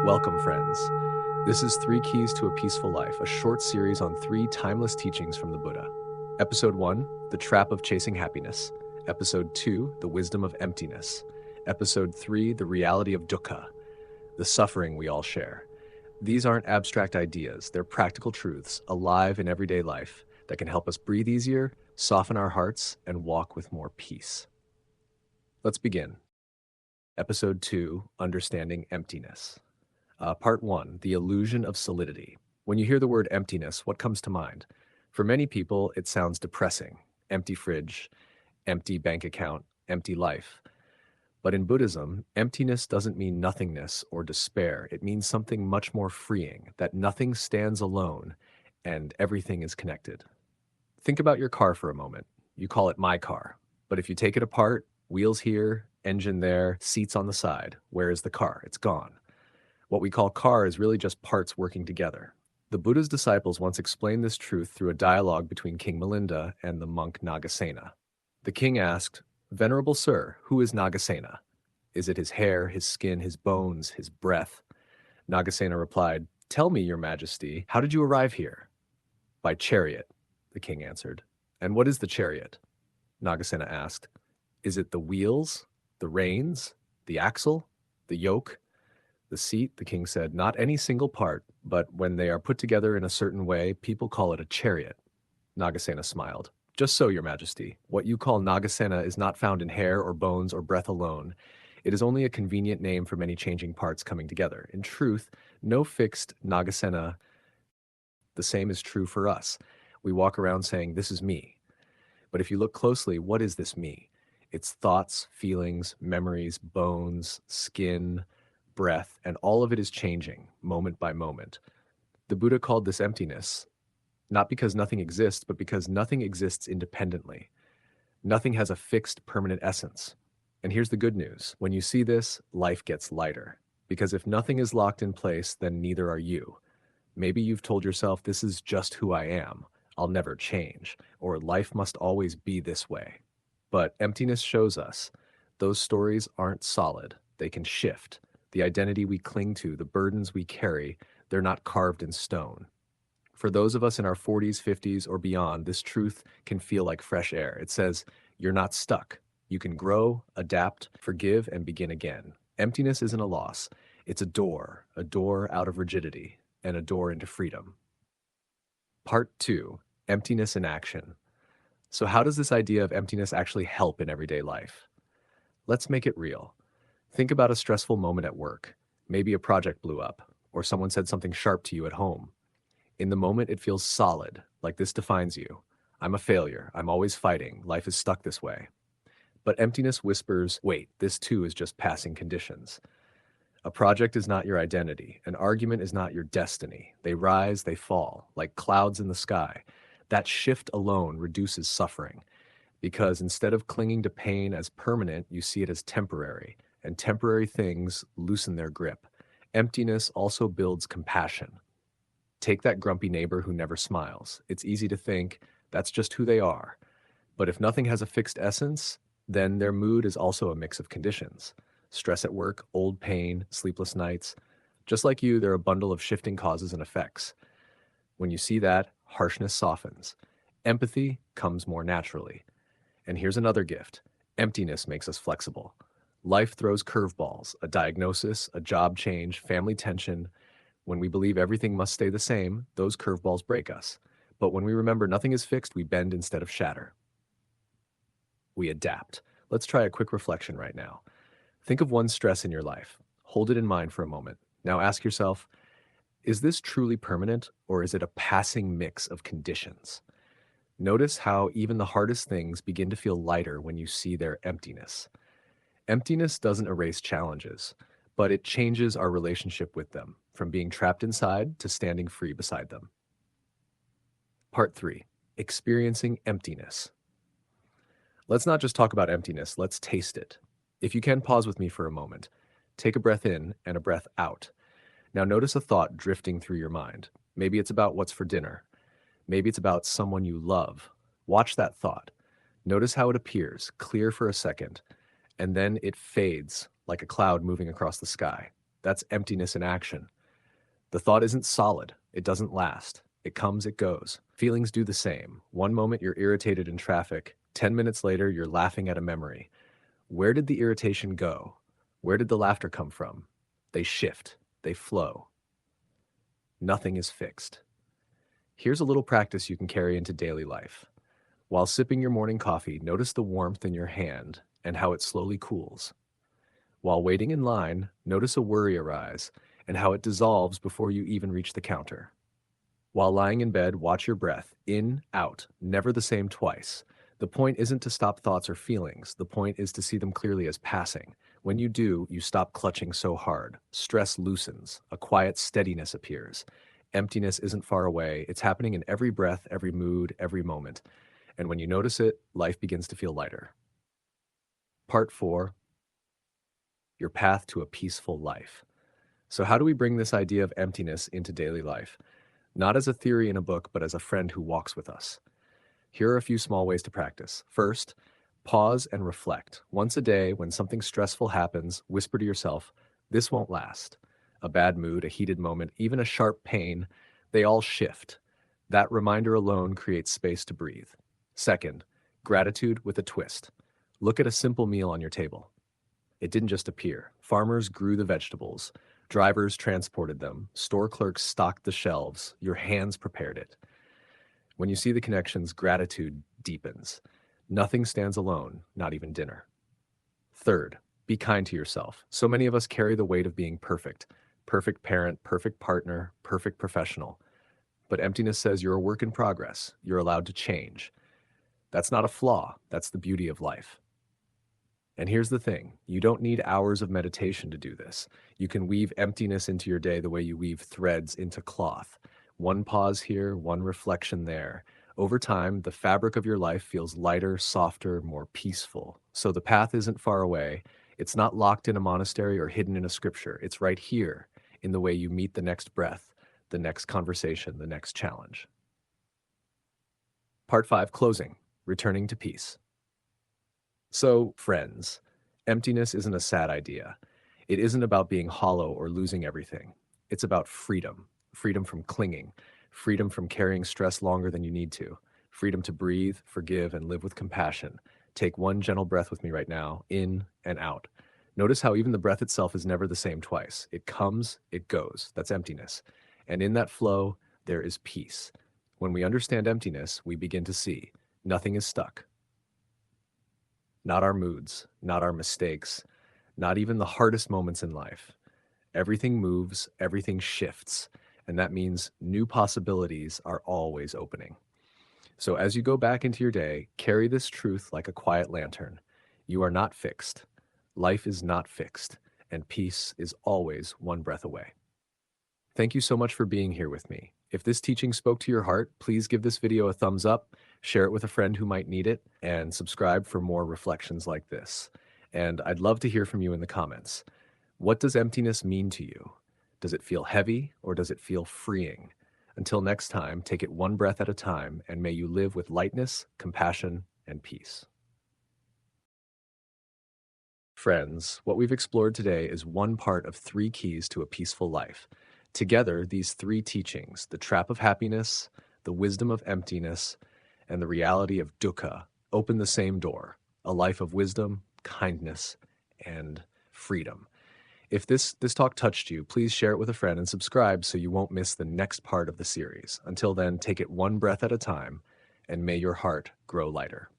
Welcome, friends. This is 3 Keys to a Peaceful Life, a short series on 3 timeless teachings from the Buddha. Episode 1, The Trap of Chasing Happiness. Episode 2, The Wisdom of Emptiness. Episode 3, The Reality of Dukkha, the suffering we all share. These aren't abstract ideas, they're practical truths, alive in everyday life, that can help us breathe easier, soften our hearts, and walk with more peace. Let's begin. Episode 2, Understanding Emptiness. Part 1, The Illusion of Solidity. When you hear the word emptiness, what comes to mind? For many people, it sounds depressing. Empty fridge, empty bank account, empty life. But in Buddhism, emptiness doesn't mean nothingness or despair. It means something much more freeing, that nothing stands alone and everything is connected. Think about your car for a moment. You call it my car. But if you take it apart, wheels here, engine there, seats on the side, where is the car? It's gone. What we call car is really just parts working together. The Buddha's disciples once explained this truth through a dialogue between King Milinda and the monk Nagasena. The king asked, "Venerable sir, who is Nagasena? Is it his hair, his skin, his bones, his breath?" Nagasena replied, "Tell me, your majesty, how did you arrive here?" "By chariot," the king answered. "And what is the chariot?" Nagasena asked. "Is it the wheels, the reins, the axle, the yoke, the seat?" The king said, "Not any single part, but when they are put together in a certain way, people call it a chariot." Nagasena smiled. "Just so, your majesty. What you call Nagasena is not found in hair or bones or breath alone. It is only a convenient name for many changing parts coming together. In truth, no fixed Nagasena. The same is true for us. We walk around saying, 'This is me.' But if you look closely, what is this me? It's thoughts, feelings, memories, bones, skin, breath, and all of it is changing, moment by moment. The Buddha called this emptiness, not because nothing exists, but because nothing exists independently. Nothing has a fixed, permanent essence. And here's the good news. When you see this, life gets lighter. Because if nothing is locked in place, then neither are you. Maybe you've told yourself, "This is just who I am. I'll never change," or "Life must always be this way." But emptiness shows us those stories aren't solid. They can shift. The identity we cling to, the burdens we carry, they're not carved in stone. For those of us in our 40s, 50s, or beyond, this truth can feel like fresh air. It says, you're not stuck. You can grow, adapt, forgive, and begin again. Emptiness isn't a loss. It's a door out of rigidity, and a door into freedom. Part 2, Emptiness in Action. So how does this idea of emptiness actually help in everyday life? Let's make it real. Think about a stressful moment at work. Maybe a project blew up, or someone said something sharp to you at home. In the moment, it feels solid, like this defines you. I'm a failure. I'm always fighting. Life is stuck this way. But emptiness whispers, wait, this too is just passing conditions. A project is not your identity. An argument is not your destiny. They rise, they fall, like clouds in the sky. That shift alone reduces suffering, because instead of clinging to pain as permanent, you see it as temporary. And temporary things loosen their grip. Emptiness also builds compassion. Take that grumpy neighbor who never smiles. It's easy to think, that's just who they are. But if nothing has a fixed essence, then their mood is also a mix of conditions. Stress at work, old pain, sleepless nights. Just like you, they're a bundle of shifting causes and effects. When you see that, harshness softens. Empathy comes more naturally. And here's another gift. Emptiness makes us flexible. Life throws curveballs, a diagnosis, a job change, family tension. When we believe everything must stay the same, those curveballs break us. But when we remember nothing is fixed, we bend instead of shatter. We adapt. Let's try a quick reflection right now. Think of one stress in your life. Hold it in mind for a moment. Now ask yourself, is this truly permanent, or is it a passing mix of conditions? Notice how even the hardest things begin to feel lighter when you see their emptiness. Emptiness doesn't erase challenges, but it changes our relationship with them, from being trapped inside to standing free beside them. Part 3, Experiencing Emptiness. Let's not just talk about emptiness, let's taste it. If you can, pause with me for a moment. Take a breath in and a breath out. Now notice a thought drifting through your mind. Maybe it's about what's for dinner. Maybe it's about someone you love. Watch that thought. Notice how it appears, clear for a second, and then it fades like a cloud moving across the sky. That's emptiness in action. The thought isn't solid. It doesn't last. It comes, it goes. Feelings do the same. One moment you're irritated in traffic. 10 minutes later, you're laughing at a memory. Where did the irritation go? Where did the laughter come from? They shift. They flow. Nothing is fixed. Here's a little practice you can carry into daily life. While sipping your morning coffee, notice the warmth in your hand and how it slowly cools. While waiting in line, notice a worry arise and how it dissolves before you even reach the counter. While lying in bed, watch your breath, in, out, never the same twice. The point isn't to stop thoughts or feelings. The point is to see them clearly as passing. When you do, you stop clutching so hard. Stress loosens. A quiet steadiness appears. Emptiness isn't far away. It's happening in every breath, every mood, every moment. And when you notice it, life begins to feel lighter. Part 4, your path to a peaceful life. So how do we bring this idea of emptiness into daily life? Not as a theory in a book, but as a friend who walks with us. Here are a few small ways to practice. First, pause and reflect. Once a day, when something stressful happens, whisper to yourself, "This won't last." A bad mood, a heated moment, even a sharp pain, they all shift. That reminder alone creates space to breathe. Second, gratitude with a twist. Look at a simple meal on your table. It didn't just appear. Farmers grew the vegetables. Drivers transported them. Store clerks stocked the shelves. Your hands prepared it. When you see the connections, gratitude deepens. Nothing stands alone, not even dinner. Third, be kind to yourself. So many of us carry the weight of being perfect. Perfect parent, perfect partner, perfect professional. But emptiness says you're a work in progress. You're allowed to change. That's not a flaw. That's the beauty of life. And here's the thing. You don't need hours of meditation to do this. You can weave emptiness into your day the way you weave threads into cloth. One pause here, one reflection there. Over time, the fabric of your life feels lighter, softer, more peaceful. So the path isn't far away. It's not locked in a monastery or hidden in a scripture. It's right here in the way you meet the next breath, the next conversation, the next challenge. Part 5, closing, returning to peace. So, friends, emptiness isn't a sad idea. It isn't about being hollow or losing everything. It's about freedom. Freedom from clinging. Freedom from carrying stress longer than you need to. Freedom to breathe, forgive, and live with compassion. Take one gentle breath with me right now, in and out. Notice how even the breath itself is never the same twice. It comes, it goes. That's emptiness. And in that flow, there is peace. When we understand emptiness, we begin to see nothing is stuck. Not our moods, not our mistakes, not even the hardest moments in life. Everything moves, everything shifts, and that means new possibilities are always opening. So as you go back into your day, carry this truth like a quiet lantern. You are not fixed. Life is not fixed, and peace is always one breath away. Thank you so much for being here with me. If this teaching spoke to your heart, please give this video a thumbs up, share it with a friend who might need it, and subscribe for more reflections like this. And I'd love to hear from you in the comments. What does emptiness mean to you? Does it feel heavy or does it feel freeing? Until next time, take it one breath at a time, and may you live with lightness, compassion, and peace. Friends, what we've explored today is one part of 3 keys to a peaceful life. Together, these 3 teachings, the trap of happiness, the wisdom of emptiness, and the reality of dukkha, open the same door, a life of wisdom, kindness, and freedom. If this talk touched you, please share it with a friend and subscribe so you won't miss the next part of the series. Until then, take it one breath at a time, and may your heart grow lighter.